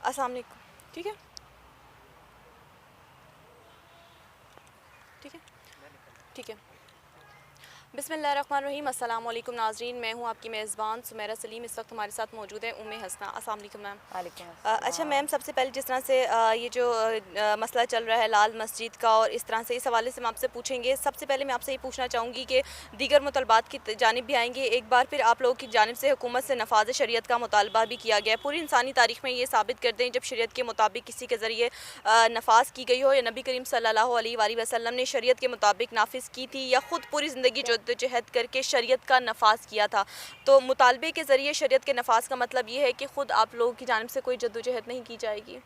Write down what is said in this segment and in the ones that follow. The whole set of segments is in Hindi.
अस्सलाम वालेकुम। ठीक है, ठीक है, ठीक है। बिस्मिल्लाहिर्रहमानिर्रहीम। अस्सलाम वालेकुम नाज़रीन, मैं हूँ आपकी मेज़बान सुमेरा सलीम। इस वक्त हमारे साथ मौजूद है उम्मे हसना। अस्सलाम वालेकुम मैम। वालेकुम अच्छा मैम, अस्सलाम। सबसे पहले जिस तरह से ये जो मसला चल रहा है लाल मस्जिद का, और इस तरह से इस हवाले से हम आपसे पूछेंगे। सबसे पहले मैं आपसे ये पूछना चाहूँगी कि दीगर मुतालबात की जानिब भी आएंगे। एक बार फिर आप लोगों की जानिब से हुकूमत से नफाज शरीयत का मुतालबा भी किया गया है। पूरी इंसानी तारीख में ये साबित कर दें जब शरीयत के मुताबिक किसी के ज़रिए नफाज की गई हो, या नबी करीम सल्लल्लाहु अलैहि वसल्लम ने शरीयत के मुताबिक नाफिज की थी, या ख़ुद पूरी ज़िंदगी जद्दोजहद करके शरीयत का नफाज किया था। तो मुतालबे के ज़रिए शरीयत के नफाज का मतलब ये है कि ख़ुद आप लोगों की जानिब से कोई जद्दोजहद नहीं की जाएगी।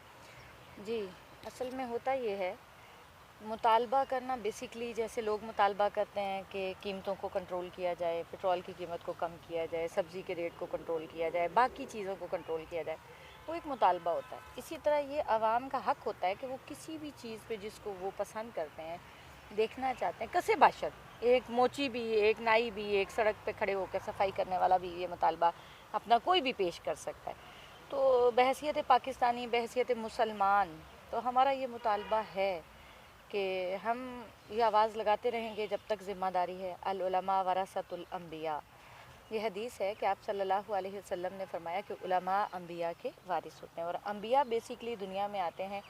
जी, असल में होता ये है, मुतालबा करना बेसिकली जैसे लोग मुतालबा करते हैं कि कीमतों को कंट्रोल किया जाए, पेट्रोल की कीमत को कम किया जाए, सब्ज़ी के रेट को कंट्रोल किया जाए, बाकी चीज़ों को कंट्रोल किया जाए, वो एक मुतालबा होता है। इसी तरह ये आवाम का हक़ होता है कि वो किसी भी चीज़ पे जिसको वो पसंद करते हैं, देखना चाहते हैं, कसे बाशर, एक मोची भी, एक नाई भी, एक सड़क पे खड़े होकर सफाई करने वाला भी ये मुतालबा अपना कोई भी पेश कर सकता है। तो बहैसियत पाकिस्तानी, बहैसियत मुसलमान, तो हमारा ये मुतालबा है कि हम ये आवाज़ लगाते रहेंगे जब तक ज़िम्मेदारी है। अल उलमा वरसतुल अंबिया, ये हदीस है कि आप सल्लल्लाहु अलैहि वसल्लम ने फरमाया कि उलमा अंबिया के वारिस होते हैं। और अंबिया बेसिकली दुनिया में आते हैं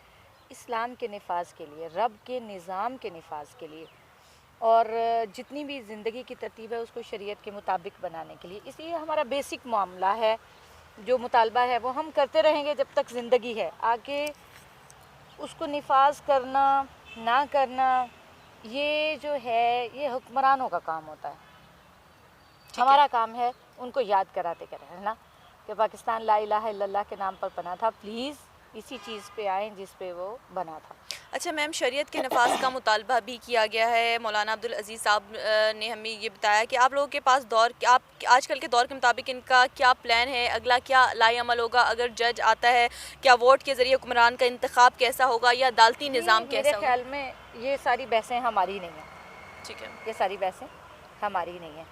इस्लाम के नफाज के लिए, रब के निज़ाम के नफाज के लिए, और जितनी भी ज़िंदगी की तरतीब है उसको शरीयत के मुताबिक बनाने के लिए। इसलिए हमारा बेसिक मामला है, जो मुतालबा है वो हम करते रहेंगे जब तक ज़िंदगी है। आगे उसको नफाज करना ना करना, ये जो है ये हुक्मरानों का काम होता है। हमारा काम है उनको याद कराते रहना कि पाकिस्तान ला इलाहा इल्लल्लाह के नाम पर बना था। प्लीज़ इसी चीज़ पे आएँ जिस पे वो बना था। अच्छा मैम, शरीयत के नफाज का मुतालबा भी किया गया है। मौलाना अब्दुल अज़ीज़ साहब ने हमें ये बताया कि आप लोगों के पास आप आजकल के दौर के मुताबिक इनका क्या प्लान है, अगला क्या लाएअमल होगा? अगर जज आता है, क्या वोट के ज़रिए हुक्मरान का इंतखाब कैसा होगा, या अदालती जी, निज़ाम मेरे कैसा होगा? ख़्याल में ये सारी बहसें हमारी नहीं हैं। ठीक है, ये सारी बहसें हमारी नहीं हैं।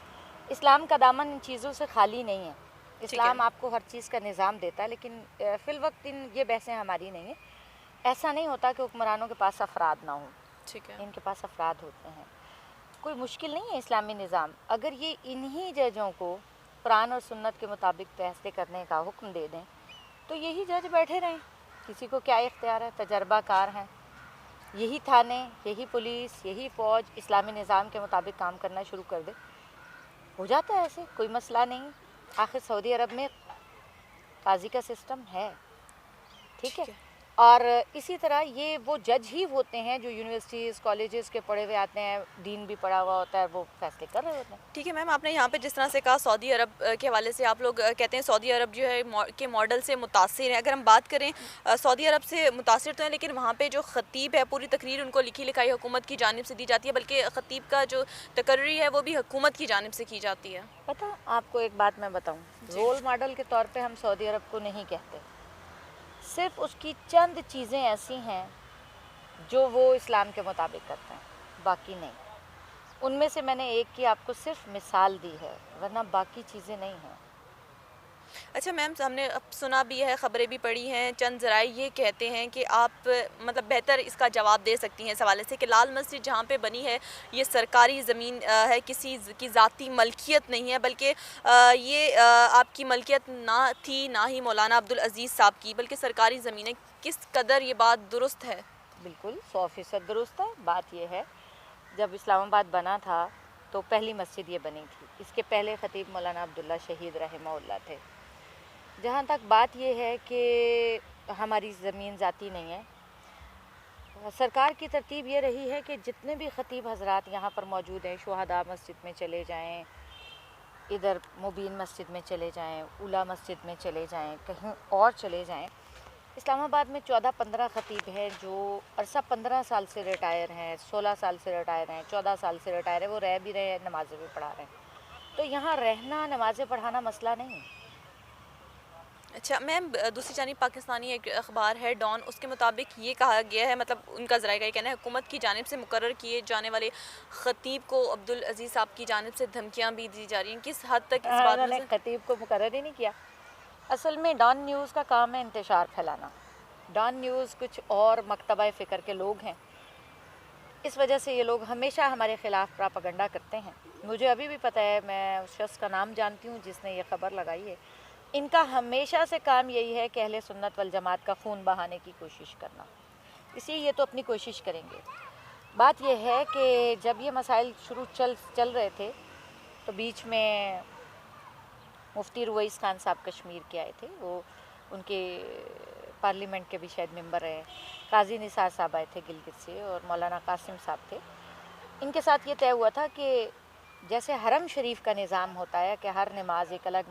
इस्लाम का दामन इन चीज़ों से खाली नहीं है। ठीक है, इस्लाम आपको हर चीज़ का निज़ाम देता है, लेकिन फ़िलवक़्त ये बहसें हमारी नहीं हैं। ऐसा नहीं होता कि हुक्मरानों के पास अफराद ना हों, ठीक है, इनके पास अफराद होते हैं। कोई मुश्किल नहीं है इस्लामी निज़ाम। अगर ये इन्हीं जजों को कुरान और सुन्नत के मुताबिक फैसले करने का हुक्म दे दें, तो यही जज बैठे रहें। किसी को क्या इख्तियार है, तजर्बाकार हैं। यही थाने, यही पुलिस, यही फ़ौज इस्लामी निज़ाम के मुताबिक काम करना शुरू कर दे, हो जाता है ऐसे, कोई मसला नहीं। आखिर सऊदी अरब में काजी का सिस्टम है, ठीक है। ठीक है। और इसी तरह ये वो जज ही होते हैं जो यूनिवर्सिटीज़ कॉलेजेस के पढ़े हुए आते हैं, दीन भी पढ़ा हुआ होता है, वो फैसले कर रहे होते हैं। ठीक है मैम, आपने यहाँ पे जिस तरह से कहा सऊदी अरब के हवाले से आप लोग कहते हैं सऊदी अरब जो है के मॉडल से मुतासिर है। अगर हम बात करें सऊदी अरब से मुतासिर तो है, लेकिन वहाँ पे जो ख़तीब है पूरी तकरीर उनको लिखी लिखाई हुकूमत की जानिब से दी जाती है, बल्कि ख़तीब का जो तकर्री है वो भी हुकूमत की जानिब से की जाती है। पता आपको एक बात मैं बताऊं, जी, रोल मॉडल के तौर पे हम सऊदी अरब को नहीं कहते। सिर्फ उसकी चंद चीज़ें ऐसी हैं जो वो इस्लाम के मुताबिक करते हैं, बाकी नहीं। उनमें से मैंने एक की आपको सिर्फ मिसाल दी है, वरना बाकी चीज़ें नहीं हैं। अच्छा मैम, हमने अब सुना भी है, ख़बरें भी पढ़ी हैं, चंद ज़राए ये कहते हैं कि आप मतलब बेहतर इसका जवाब दे सकती हैं इस हवाले से कि लाल मस्जिद जहाँ पे बनी है ये सरकारी ज़मीन है, किसी की ज़ाती मलकियत नहीं है, बल्कि ये आपकी मलकियत ना थी, ना ही मौलाना अब्दुल अज़ीज़ साहब की, बल्कि सरकारी ज़मीन है। किस कदर ये बात दुरुस्त है? बिल्कुल 100% दुरुस्त है। बात यह है, जब इस्लामाबाद बना था तो पहली मस्जिद ये बनी थी। इसके पहले ख़तीब मौलाना अब्दुल्ला शहीद रहमहुल्लाह थे। जहाँ तक बात ये है कि हमारी ज़मीन ज़ाती नहीं है, सरकार की तरतीब ये रही है कि जितने भी ख़तीब हज़रात यहाँ पर मौजूद हैं, शुहदा मस्जिद में चले जाएं, इधर मुबीन मस्जिद में चले जाएं, उला मस्जिद में चले जाएं, कहीं और चले जाएं। इस्लामाबाद में 14-15 ख़तीब हैं जो अरसा 15 साल से रिटायर हैं, 16 साल से रिटायर हैं, 14 साल से रिटायर है, वो रह भी रहे हैं, नमाज़ें भी पढ़ा रहे हैं। तो यहाँ रहना, नमाज़ें पढ़ाना मसला नहीं। अच्छा मैम, दूसरी जानिब पाकिस्तानी एक अखबार है डॉन, उसके मुताबिक ये कहा गया है, मतलब उनका ज़राए का ये कहना है, हुकूमत की जानिब से मुकर्रर किए जाने वाले ख़तीब को अब्दुल अज़ीज़ साहब की जानिब से धमकियाँ भी दी जा रही हैं। किस हद तक इस बात में उन्होंने से? ख़तीब को मुकर्रर ही नहीं किया। असल में डॉन न्यूज़ का काम है इंतशार फैलाना। डॉन न्यूज़ कुछ और मकतबा फ़िक्र के लोग हैं। इस वजह से ये लोग हमेशा हमारे ख़िलाफ़ प्रोपेगेंडा करते हैं। मुझे अभी भी पता है, मैं उस शख्स का नाम जानती हूँ जिसने ये ख़बर लगाई है। इनका हमेशा से काम यही है कि अहले सुन्नत वल जमात का खून बहाने की कोशिश करना, इसलिए ये तो अपनी कोशिश करेंगे। बात यह है कि जब ये मसाइल शुरू चल रहे थे तो बीच में मुफ्ती रुवैस खान साहब कश्मीर के आए थे, वो उनके पार्लियामेंट के भी शायद मेंबर रहे। काजी निसार साहब आए थे गिलगित से, और मौलाना कासिम साहब थे। इनके साथ ये तय हुआ था कि जैसे हरम शरीफ का निज़ाम होता है कि हर नमाज एक अलग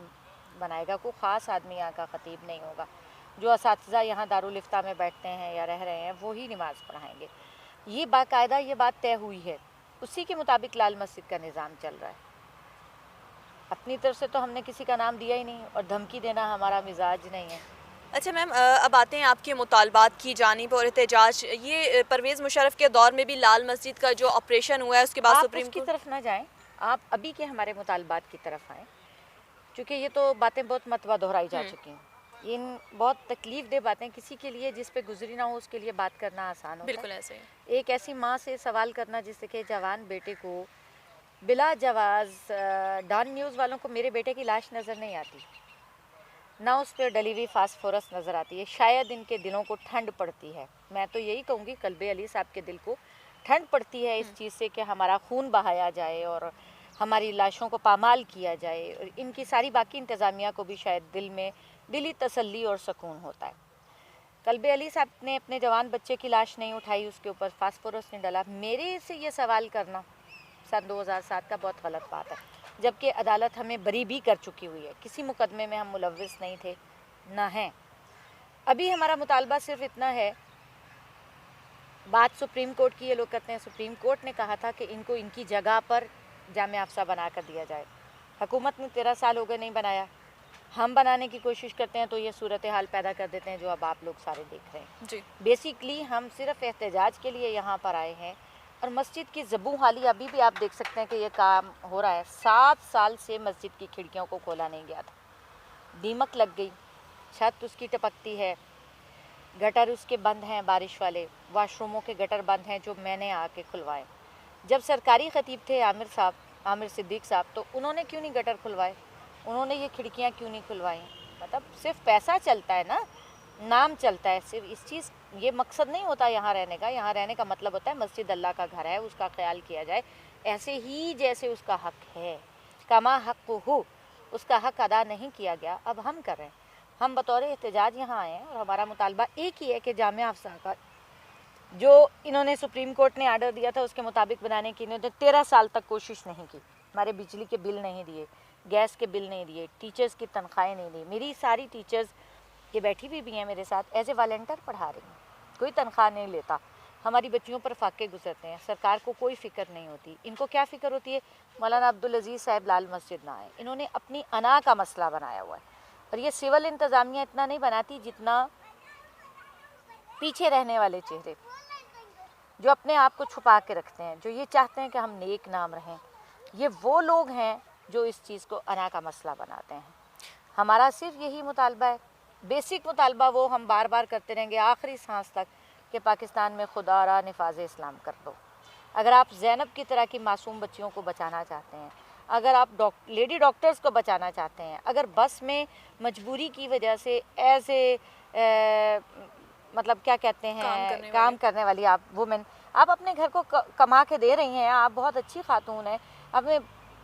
बनाएगा, कोई ख़ास आदमी यहाँ का ख़तीब नहीं होगा, जो असातिज़ा यहाँ दारुल इफ्ता में बैठते हैं या रह रहे हैं वो ही नमाज़ पढ़ाएंगे। ये बाकायदा ये बात तय हुई है, उसी के मुताबिक लाल मस्जिद का निज़ाम चल रहा है। अपनी तरफ से तो हमने किसी का नाम दिया ही नहीं, और धमकी देना हमारा मिजाज नहीं है। अच्छा मैम, अब आते हैं आपके मुतालबात की जानिब और एहतजाज। ये परवेज़ मुशर्रफ के दौर में भी लाल मस्जिद का जो ऑपरेशन हुआ है उसके बाद आप सुप्रीम उसकी कोर्ट। तरफ ना जाएं, आप अभी के हमारे मुतालबात की तरफ आएँ, क्योंकि ये तो बातें बहुत मतवा दोहराई जा चुकी हैं। इन बहुत तकलीफ़ दे बातें, किसी के लिए जिस पे गुजरी ना हो उसके लिए बात करना आसान होता बिल्कुल है। ऐसे ही। एक ऐसी माँ से सवाल करना जिससे कि जवान बेटे को बिला जवाज़, डॉन न्यूज़ वालों को मेरे बेटे की लाश नज़र नहीं आती, ना उस पर डली हुई फास्फोरस नज़र आती है। शायद इनके दिलों को ठंड पड़ती है। मैं तो यही कहूँगी, कल्बे अली साहब के दिल को ठंड पड़ती है इस चीज़ से कि हमारा खून बहाया जाए और हमारी लाशों को पामाल किया जाए, और इनकी सारी बाकी इंतज़ामिया को भी शायद दिल में दिली तसल्ली और सुकून होता है। कल्बे अली साहब ने अपने जवान बच्चे की लाश नहीं उठाई, उसके ऊपर फास्फोरस नहीं डाला। मेरे से ये सवाल करना सन 2007 का बहुत गलत बात है, जबकि अदालत हमें बरी भी कर चुकी हुई है। किसी मुकदमे में हम मुलव्विस नहीं थे, ना हैं। अभी हमारा मुतालबा सिर्फ इतना है, बात सुप्रीम कोर्ट की ये लोग करते हैं। सुप्रीम कोर्ट ने कहा था कि इनको इनकी जगह पर जामे अफसा बना कर दिया जाए। हुकूमत ने 13 साल हो गए नहीं बनाया, हम बनाने की कोशिश करते हैं तो ये सूरत हाल पैदा कर देते हैं जो अब आप लोग सारे देख रहे हैं। जी। बेसिकली हम सिर्फ एहतजाज के लिए यहाँ पर आए हैं, और मस्जिद की ज़बू हाली अभी भी आप देख सकते हैं कि ये काम हो रहा है। 7 साल से मस्जिद की खिड़कियों को खोला नहीं गया था, दीमक लग गई, छत उसकी टपकती है, गटर उसके बंद हैं, बारिश वाले वाशरूमों के गटर बंद हैं जो मैंने आके खुलवाए। जब सरकारी खतीब थे आमिर सिद्दीक साहब, तो उन्होंने क्यों नहीं गटर खुलवाए, उन्होंने ये खिड़कियाँ क्यों नहीं खुलवाई? मतलब सिर्फ पैसा चलता है ना, नाम चलता है, सिर्फ इस चीज़, ये मकसद नहीं होता यहाँ रहने का। यहाँ रहने का मतलब होता है मस्जिद अल्लाह का घर है, उसका ख्याल किया जाए ऐसे ही जैसे उसका हक है। कमा हक हो, उसका हक अदा नहीं किया गया, अब हम कर रहे हैं। हम बतौर एहतजाज यहाँ आए हैं, और हमारा मुतालबा एक ही है कि जामिया अफसा का जो इन्होंने सुप्रीम कोर्ट ने आर्डर दिया था उसके मुताबिक बनाने की इन्होंने 13 साल तक कोशिश नहीं की। हमारे बिजली के बिल नहीं दिए, गैस के बिल नहीं दिए, टीचर्स की तनख्वाहें नहीं दी। मेरी सारी टीचर्स ये बैठी भी हैं मेरे साथ, एज ए वॉलंटियर पढ़ा रही हैं, कोई तनख्वाह नहीं लेता। हमारी बच्चियों पर फाके गुजरते हैं, सरकार को कोई फ़िक्र नहीं होती। इनको क्या फ़िक्र होती है, मौलाना अब्दुल अजीज़ साहब लाल मस्जिद ना आए, इन्होंने अपनी अना का मसला बनाया हुआ है। और ये सिविल इंतज़ामिया इतना नहीं बनाती जितना पीछे रहने वाले चेहरे जो अपने आप को छुपा के रखते हैं, जो ये चाहते हैं कि हम नेक नाम रहें, ये वो लोग हैं जो इस चीज़ को अना का मसला बनाते हैं। हमारा सिर्फ यही मुतालबा है, बेसिक मुतालबा वो हम बार बार करते रहेंगे आखिरी सांस तक, कि पाकिस्तान में खुदारा निफाज इस्लाम कर दो। अगर आप ज़ैनब की तरह की मासूम बच्चियों को बचाना चाहते हैं, अगर आप लेडी डॉक्टर्स को बचाना चाहते हैं, अगर बस में मजबूरी की वजह से ऐसे मतलब क्या कहते हैं काम करने वाली आप वुमेन, आप अपने घर को कमा के दे रही हैं, आप बहुत अच्छी खातून हैं, आप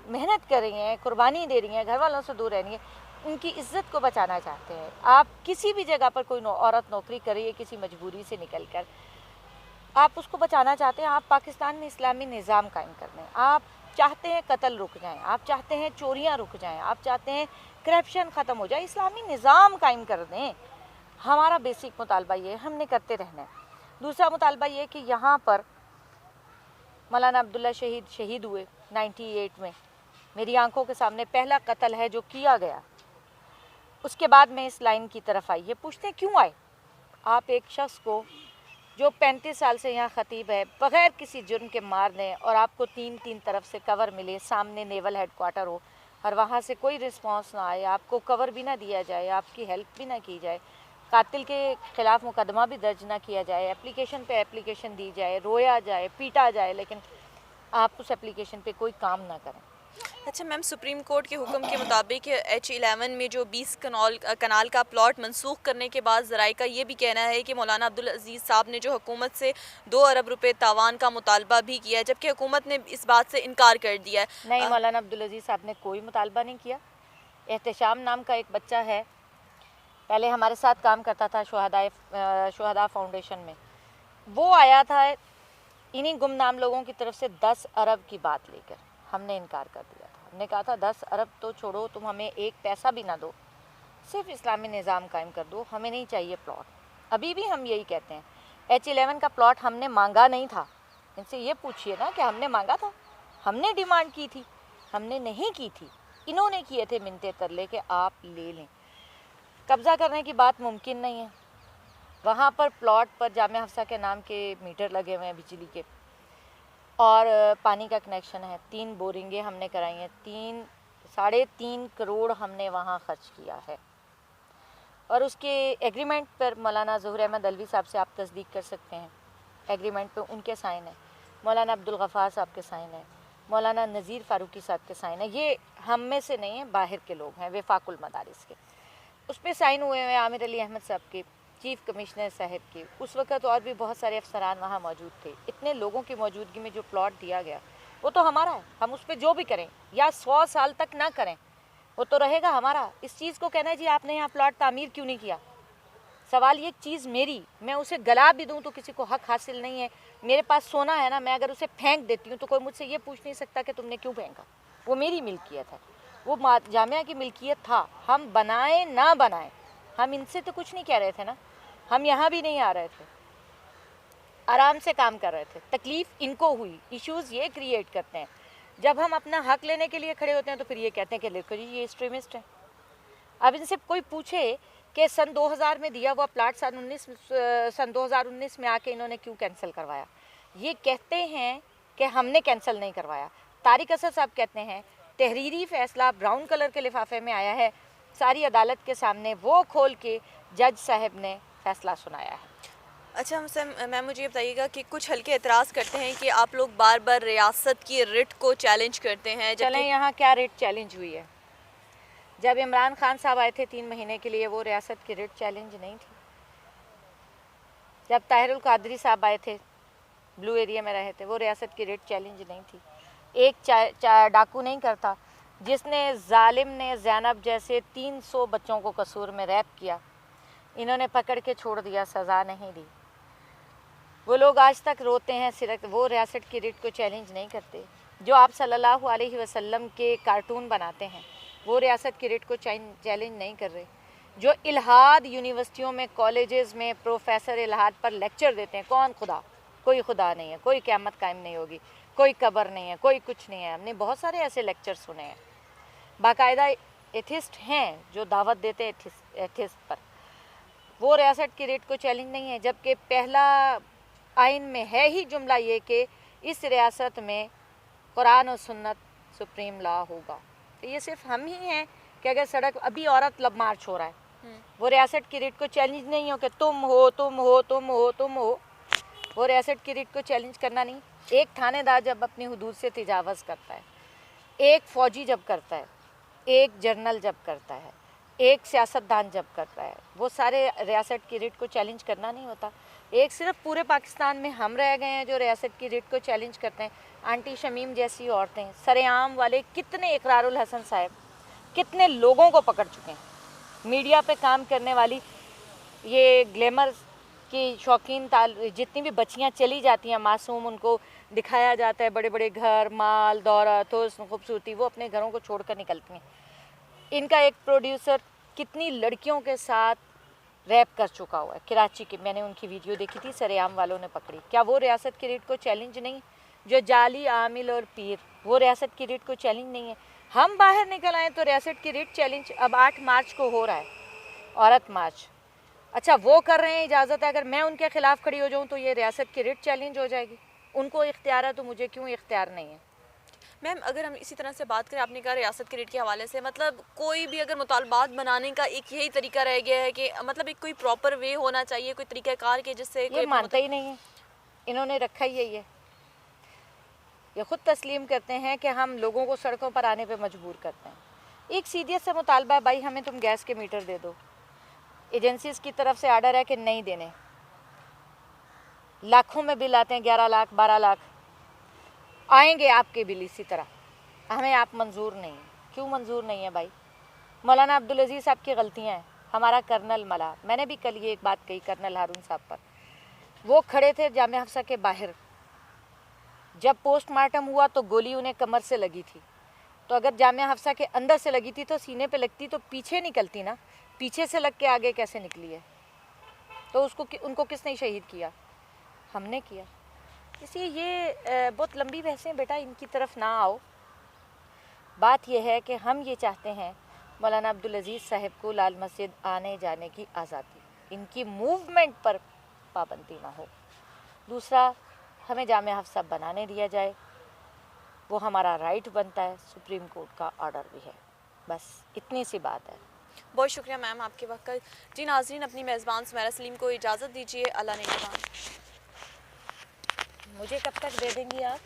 मेहनत कर रही हैं, कुर्बानी दे रही हैं, घर वालों से दूर रह रही हैं, उनकी इज़्ज़त को बचाना चाहते हैं। आप किसी भी जगह पर कोई औरत नौकरी कर रही है किसी मजबूरी से निकल कर, आप उसको बचाना चाहते हैं। आप पाकिस्तान में इस्लामी निज़ाम कायम कर दें, आप चाहते हैं कत्ल रुक जाएं, आप चाहते हैं चोरियां रुक जाएं, आप चाहते हैं करप्शन ख़त्म हो जाए, इस्लामी निज़ाम कायम कर दें। हमारा बेसिक मुतालबा ये, हमने करते रहना है। दूसरा मुतालबा ये कि यहाँ पर मौलाना अब्दुल्ला शहीद हुए 98 में, मेरी आंखों के सामने पहला कत्ल है जो किया गया। उसके बाद मैं इस लाइन की तरफ आई, ये पूछते क्यों आए? आप एक शख्स को जो 35 साल से यहाँ ख़तीब है बग़ैर किसी जुर्म के मार दें, और आपको तीन तरफ से कवर मिले, सामने नेवल हेडक्वार्टर हो और वहाँ से कोई रिस्पांस ना आए, आपको कवर भी ना दिया जाए, आपकी हेल्प भी ना की जाए, कातिल के ख़िलाफ़ मुकदमा भी दर्ज ना किया जाए, एप्लीकेशन पे एप्लीकेशन दी जाए, रोया जाए, पीटा जाए, लेकिन आप उस एप्लीकेशन पे कोई काम ना करें। अच्छा मैम, सुप्रीम कोर्ट के हुक्म के मुताबिक H11 में जो 20 कनाल का प्लॉट मनसूख करने के बाद ज़राए का ये भी कहना है कि मौलाना अब्दुल अजीज़ साहब ने जो हुकूमत से 2 अरब रुपए तावान का मुतालबा भी किया है, जबकि हुकूमत ने इस बात से इनकार कर दिया है। नहीं, मौलाना अब्दुल अजीज़ साहब ने कोई मुतालबा नहीं किया। एहतशाम नाम का एक बच्चा है, पहले हमारे साथ काम करता था शुहदा फाउंडेशन में, वो आया था इन्हीं गुमनाम लोगों की तरफ से 10 अरब की बात लेकर। हमने इनकार कर दिया था। हमने कहा था 10 अरब तो छोड़ो, तुम हमें एक पैसा भी ना दो, सिर्फ इस्लामी निज़ाम कायम कर दो, हमें नहीं चाहिए प्लॉट। अभी भी हम यही कहते हैं। H11 का प्लॉट हमने मांगा नहीं था। इनसे ये पूछिए ना कि हमने मांगा था, हमने डिमांड की थी, हमने नहीं की थी, इन्होंने किए थे मिन्नतें तरले के आप ले लें। कब्ज़ा करने की बात मुमकिन नहीं है। वहाँ पर प्लॉट पर जामिया हफ्सा के नाम के मीटर लगे हुए हैं बिजली के, और पानी का कनेक्शन है। 3 बोरिंगें हमने कराई हैं, 3-3.5 करोड़ हमने वहाँ खर्च किया है। और उसके एग्रीमेंट पर मौलाना ज़हूर अहमद अलवी साहब से आप तस्दीक कर सकते हैं, एग्रीमेंट पे उनके साइन है, मौलाना अब्दुल गफ़ार साहब के साइन है, मौलाना नज़ीर फ़ारूकी साहब के साइन है। ये हम में से नहीं है, बाहर के लोग हैं, वफाकुल मदारिस के। उस पर साइन हुए हैं आमिर अली अहमद साहब के, चीफ़ कमिश्नर साहब के। उस वक़्त और भी बहुत सारे अफसरान वहाँ मौजूद थे। इतने लोगों की मौजूदगी में जो प्लॉट दिया गया वो तो हमारा है। हम उस पर जो भी करें या 100 साल तक ना करें, वो तो रहेगा हमारा। इस चीज़ को कहना है जी आपने यहाँ प्लॉट तामीर क्यों नहीं किया, सवाल ये चीज़ मेरी, मैं उसे गला भी दूँ तो किसी को हक हासिल नहीं है। मेरे पास सोना है ना, मैं अगर उसे फेंक देती हूँ तो कोई मुझसे ये पूछ नहीं सकता कि तुमने क्यों फेंका। वो मेरी मिल्कियत है, वो जामिया की मिल्कियत था। हम बनाए ना बनाए, हम इनसे तो कुछ नहीं कह रहे थे ना, हम यहाँ भी नहीं आ रहे थे, आराम से काम कर रहे थे। तकलीफ़ इनको हुई, इश्यूज़ ये क्रिएट करते हैं। जब हम अपना हक लेने के लिए खड़े होते हैं तो फिर ये कहते हैं कि देखो जी ये एक्सट्रीमिस्ट है। अब इनसे कोई पूछे कि सन 2000 में दिया हुआ प्लाट सन 2019 में आके इन्होंने क्यों कैंसिल करवाया। ये कहते हैं कि हमने कैंसिल नहीं करवाया। तारिक असद साहब कहते हैं तहरीरी फ़ैसला ब्राउन कलर के लिफाफे में आया है, सारी अदालत के सामने वो खोल के जज साहब ने फ़ैसला सुनाया है। अच्छा मैम, मुझे बताइएगा कि कुछ हल्के एतराज़ करते हैं कि आप लोग बार बार रियासत की रिट को चैलेंज करते हैं। चलें, यहाँ क्या रिट चैलेंज हुई है? जब इमरान खान साहब आए थे 3 महीने के लिए, वो रियासत की रिट चैलेंज नहीं थी। जब ताहिरुल कादरी साहब आए थे, ब्लू एरिया में रहे थे, वो रियासत की रिट चैलेंज नहीं थी। एक डाकू नहीं करता जिसने जालिम ने ज़ैनब जैसे 300 बच्चों को कसूर में रैप किया, इन्होंने पकड़ के छोड़ दिया, सज़ा नहीं दी। वो लोग आज तक रोते हैं सिरक, वो रियासत की रिट को चैलेंज नहीं करते। जो आप सल्लल्लाहु अलैहि वसल्लम के कार्टून बनाते हैं वो रियासत की रिट को चैलेंज नहीं कर रहे। जो इल्हाद यूनिवर्सिटियों में, कॉलेजेस में प्रोफेसर इल्हाद पर लेक्चर देते हैं, कौन खुदा, कोई खुदा नहीं है, कोई क़यामत कायम नहीं होगी, कोई कब्र नहीं है, कोई कुछ नहीं है। हमने बहुत सारे ऐसे लेक्चर सुने हैं। बाकायदा एथिस्ट हैं जो दावत देते हैं एथिस्ट पर। वो रियासत की रिट को चैलेंज नहीं है, जबकि पहला आइन में है ही जुमला ये कि इस रियासत में कुरान और सुन्नत सुप्रीम लॉ होगा। तो ये सिर्फ हम ही हैं कि अगर सड़क अभी औरत लब मार्च हो रहा है, वो रियासत की रिट को चैलेंज नहीं हो कि तुम हो तुम हो तुम हो तुम हो। वो रियासत की रिट को चैलेंज करना नहीं। एक थानेदार जब अपनी हुदूद से तजावज़ करता है, एक फ़ौजी जब करता है, एक जर्नल जब करता है, एक सियासतदान जब करता है, वो सारे रियासत की रिट को चैलेंज करना नहीं होता। एक सिर्फ पूरे पाकिस्तान में हम रह गए हैं जो रियासत की रिट को चैलेंज करते हैं। आंटी शमीम जैसी औरतें, सरेआम वाले कितने, इकरारुल हसन साहब कितने लोगों को पकड़ चुके हैं। मीडिया पे काम करने वाली ये ग्लैमर की शौकीन जितनी भी बच्चियां चली जाती हैं मासूम, उनको दिखाया जाता है बड़े बड़े घर, माल, दौलत, हुस्न, खूबसूरती, वो अपने घरों को छोड़कर निकलती हैं। इनका एक प्रोड्यूसर कितनी लड़कियों के साथ रैप कर चुका हुआ है कराची की, मैंने उनकी वीडियो देखी थी, सरेआम वालों ने पकड़ी। क्या वो रियासत की रिट को चैलेंज नहीं? जो जाली, आमिल और पीर, वो रियासत की रिट को चैलेंज नहीं है। हम बाहर निकल आए तो रियासत की रिट चैलेंज अब 8 मार्च को हो रहा है, औरत मार्च। अच्छा, वो कर रहे हैं, इजाज़त है, अगर मैं उनके ख़िलाफ़ खड़ी हो जाऊँ तो ये रियासत की रिट चैलेंज हो जाएगी। उनको इख्तियार है तो मुझे क्यों इख्तियार नहीं है? मैम अगर हम इसी तरह से बात करें, आपने कहा रियासत के रेट के हवाले से, मतलब कोई भी अगर मुतालबात बनाने का एक यही तरीका रह गया है कि मतलब एक कोई प्रॉपर वे होना चाहिए, कोई तरीक़ाकार के जिससे ये कोई मानते ही नहीं है, इन्होंने रखा ही यही है। ये खुद तस्लीम करते हैं कि हम लोगों को सड़कों पर आने पे मजबूर करते हैं। एक सीधीयत से मुतालबा है, भाई हमें तुम गैस के मीटर दे दो। एजेंसीज की तरफ से आर्डर है कि नहीं देने, लाखों में बिल आते हैं, 11 लाख 12 लाख आएंगे आपके बिल इसी तरह। हमें आप मंजूर नहीं है। क्यों मंजूर नहीं है भाई? मौलाना अब्दुल अजीज़ साहब की गलतियाँ हैं, हमारा कर्नल मला, मैंने भी कल ये एक बात कही कर्नल हारून साहब पर, वो खड़े थे जामिया हफ्सा के बाहर, जब पोस्टमार्टम हुआ तो गोली उन्हें कमर से लगी थी, तो अगर जामिया हफ्सा के अंदर से लगी थी तो सीने पे लगती तो पीछे निकलती ना, पीछे से लग के आगे कैसे निकली है? तो उनको किसने शहीद किया? हमने किया। इसलिए ये बहुत लंबी बहसें बेटा, इनकी तरफ ना आओ। बात यह है कि हम ये चाहते हैं मौलाना अब्दुल अजीज़ साहब को लाल मस्जिद आने जाने की आज़ादी, इनकी मूवमेंट पर पाबंदी ना हो। दूसरा, हमें जामिया हफ्सा बनाने दिया जाए, वो हमारा राइट बनता है, सुप्रीम कोर्ट का ऑर्डर भी है। बस इतनी सी बात है। बहुत शुक्रिया मैम आपके वक्त का। जी नाज़रीन, अपनी मेज़बान सुमेरा सलीम को इजाज़त दीजिए। अल्लाह ने मुझे कब तक दे देंगी आप?